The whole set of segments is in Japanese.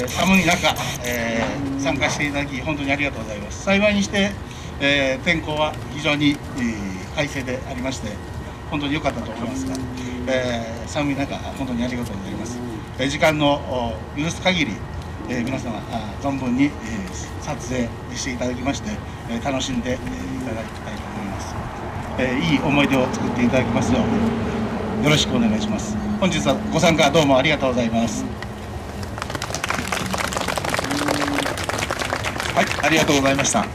寒い中、参加していただき本当にありがとうございます。幸いにして、天候は非常に、快晴でありまして本当に良かったと思いますが、寒い中本当にありがとうございます。時間の許す限り、皆様存分に、撮影していただきまして、楽しんで、いただきたいと思います。いい思い出を作っていただきますようよろしくお願いします。本日はご参加どうもありがとうございます。はい、ありがとうございました。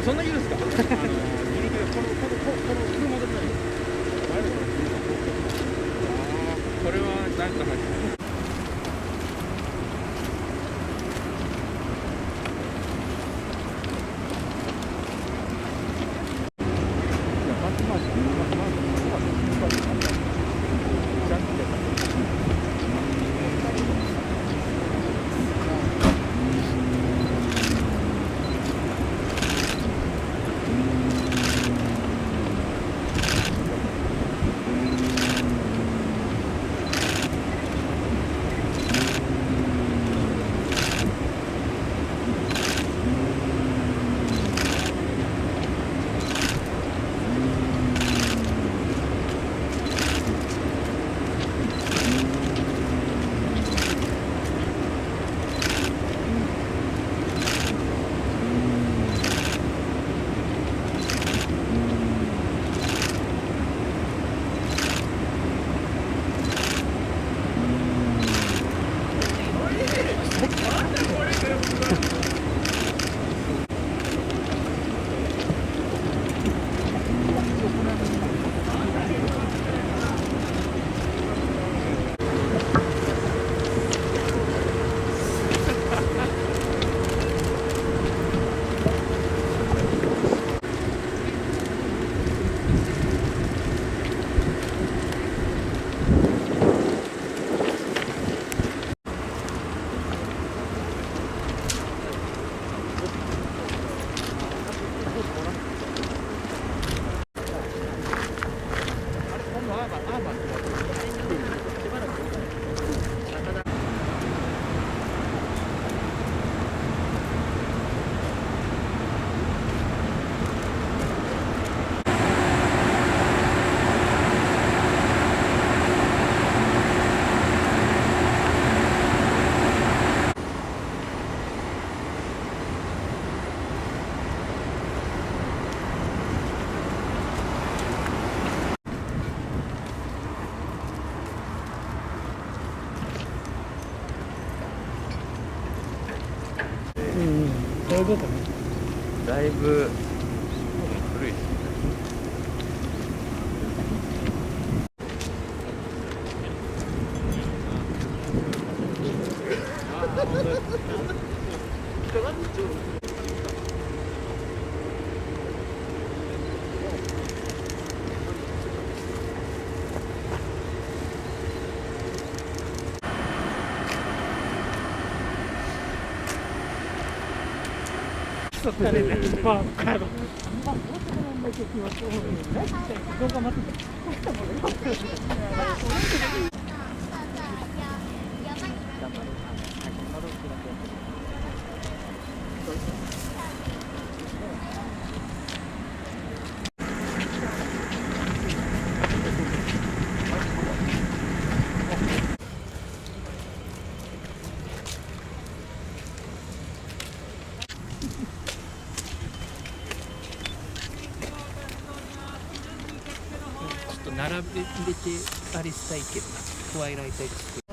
そんな言うんですか？これはなんか入ってる。どういうことね。だいぶ古いですね。そこでね、まあ、帰ろう。まあ、大阪なんだけど、今そう思うよね。動画待ってちょっと並べてあれしたいけどな、トワイライトエクスプ